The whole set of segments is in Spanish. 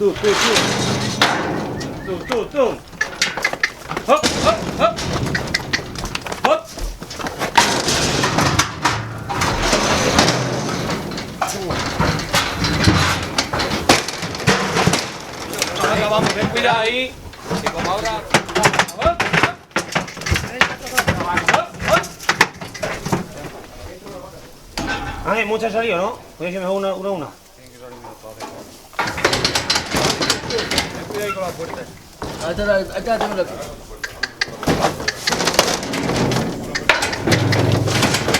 Tú. Hop. Vamos, ten cuidado ahí, que como ahora... Ángel, muchas salió, ¿no? Voy a decir mejor una. Tienen que salir unos todos. Ten cuidado ahí con las puertas. Ahí está, tengo aquí.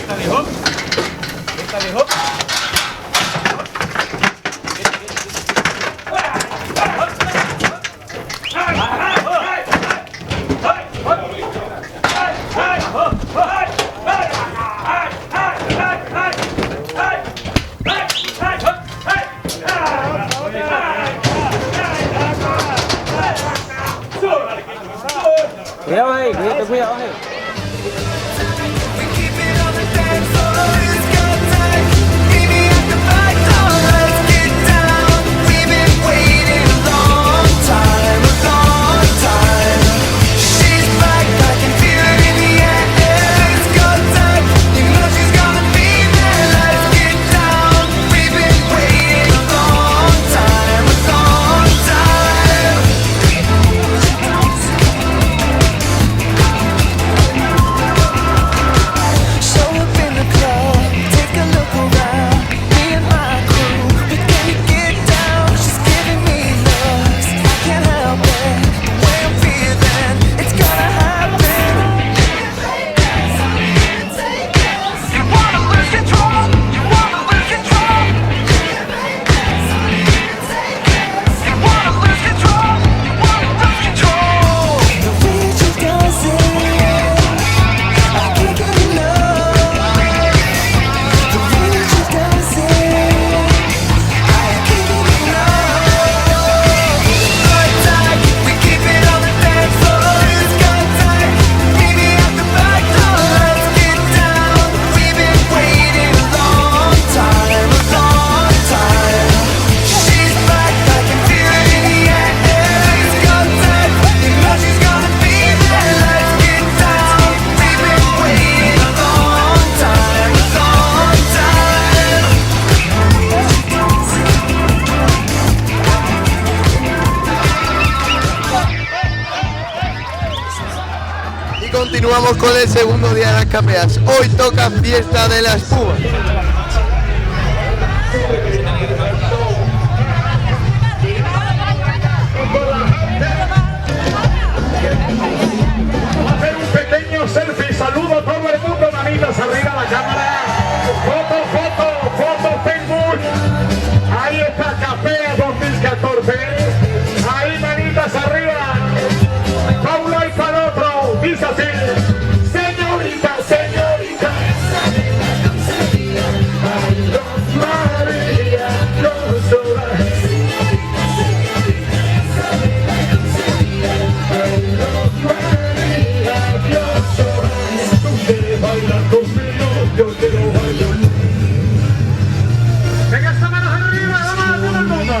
Esta viejo. Cuidado ahí, cuidado ahí. Continuamos con el segundo día de las capeas. Hoy toca fiesta de la espuma. Hacer un pequeño selfie, saludo a todo el mundo, manitas arriba la cámara. Foto, Facebook. Ahí está Capea 2014. Ahí manitas arriba. Paulo y para otro. Dice así. Señorita. María, yo soy. Yo quiero bailar. Venga, esta manos arriba, vamos a todo el mundo.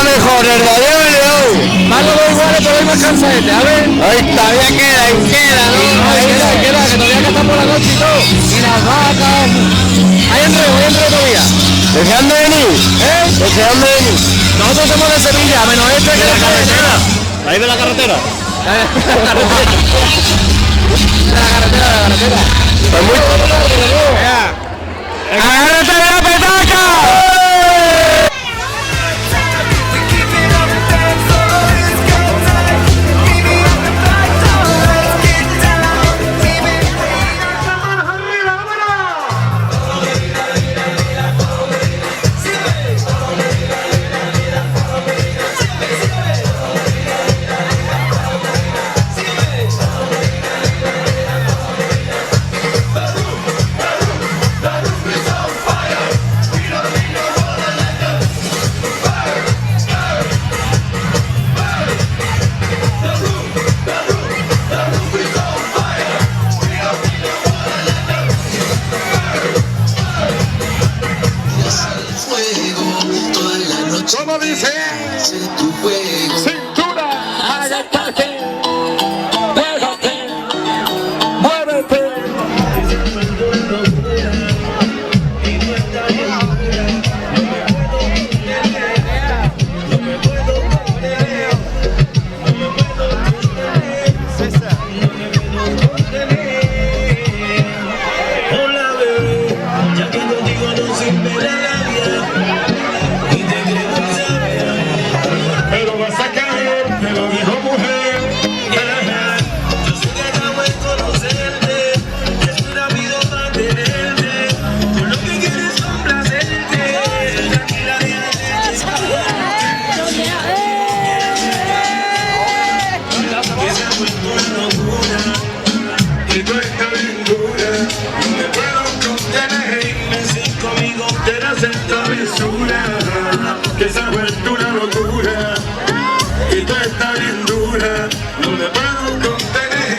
Mejor, el radio. Más los dos iguales, pero hay más cansaete, a ver. Ahí todavía queda, ¿no? Ahí queda, que todavía que está por la noche y todo. Y las vacas. Hay enredo todavía. Deseando venir. Deseando venir. Nosotros somos de Sevilla, menos este que de la carretera. Ahí de la carretera. De la carretera. Pues muy... ¡Agárrate de la petaca! Como dice, cintura, agáchate, muévete, muévete. Hola bebé, ya que contigo no sirve la labia y te creo saber, Pero vas a caer, te lo dijo mujer. yo sé que acabo de conocerte, que es muy rápido mantenerte, tú lo que quieres es complacerte, tranquila déjate que se ha vuelto una locura. Y tú estás bien dura, No me puedo contener, me siento conmigo, te das en travesura, que se ha vuelto una locura. Y tú estás bien dura, no me puedo contener.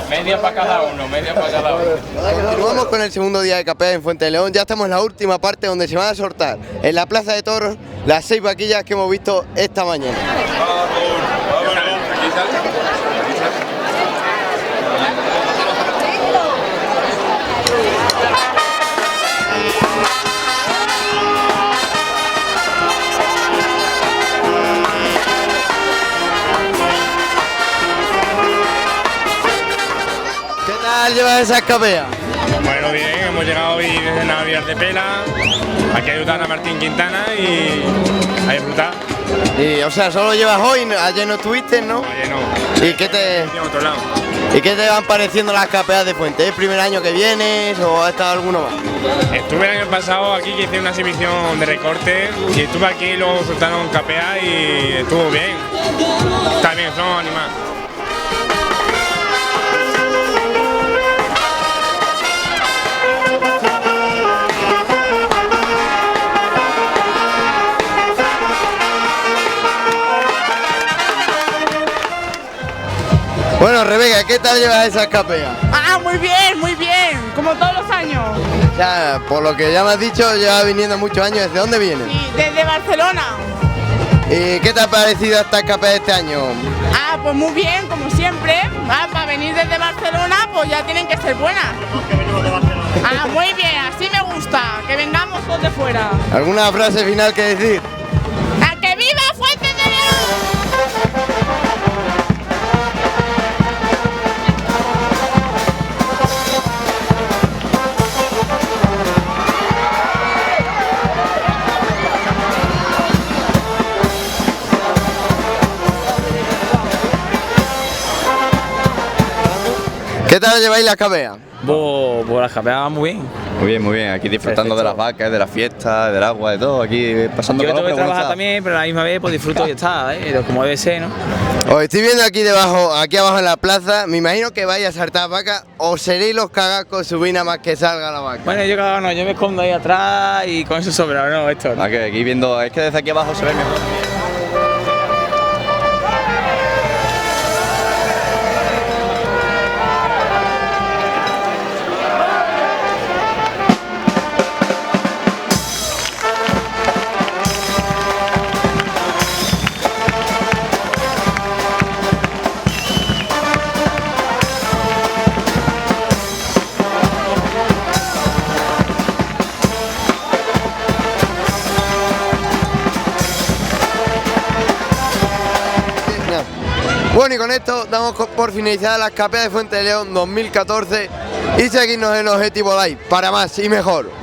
Media para cada uno, media para cada uno. Continuamos con el segundo día de capea en Fuente de León. Ya estamos en la última parte donde se van a sortear en la Plaza de Toros las 6 vaquillas que hemos visto esta mañana. ¿Qué tal llevas esas capeas? Bueno, bien, hemos llegado hoy desde Navidad de Pela, aquí a ayudar a Martín Quintana y a disfrutar. Y, o sea, solo llevas hoy, ayer no estuviste, ¿no? Oye, no. ¿Y qué te, En otro lado. ¿Y qué te van pareciendo las capeas de Fuente? ¿Es el primer año que vienes o ha estado alguno más? Estuve el año pasado aquí que hice una exhibición de recorte y estuve aquí y luego soltaron capea y estuvo bien. Está bien, son animales. Bueno, Rebeca, ¿qué tal llevas esas capeas? Ah, muy bien, como todos los años. Ya, por lo que ya me has dicho, llevas viniendo muchos años. ¿Desde dónde vienes? Sí, desde Barcelona. ¿Y qué te ha parecido esta capea de este año? Ah, pues muy bien, como siempre. Ah, para venir desde Barcelona, pues ya tienen que ser buenas. Ah, muy bien, así me gusta, que vengamos todos de fuera. ¿Alguna frase final que decir? ¡A que viva Fuente de León! ¿Qué tal lleváis las capeas? Pues las capeas muy bien. Muy bien, aquí disfrutando de las vacas, de la fiesta, del agua, de todo, aquí pasando Yo calor, tengo que pero bueno, trabajar está. también, pero a la misma vez pues disfruto y está, como debe ser, ¿no? Os estoy viendo aquí debajo, aquí abajo en la plaza. Me imagino que vais a saltar vacas o seréis los cagacos subir nada más que salga la vaca. Bueno, yo cada uno, yo me escondo ahí atrás y con eso sobra, ¿no, Héctor? Ah, que aquí viendo, es que desde aquí abajo se ve mejor. Bueno, y con esto damos por finalizadas las capeas de Fuente de León 2014 y seguirnos en Objetivo Live para más y mejor.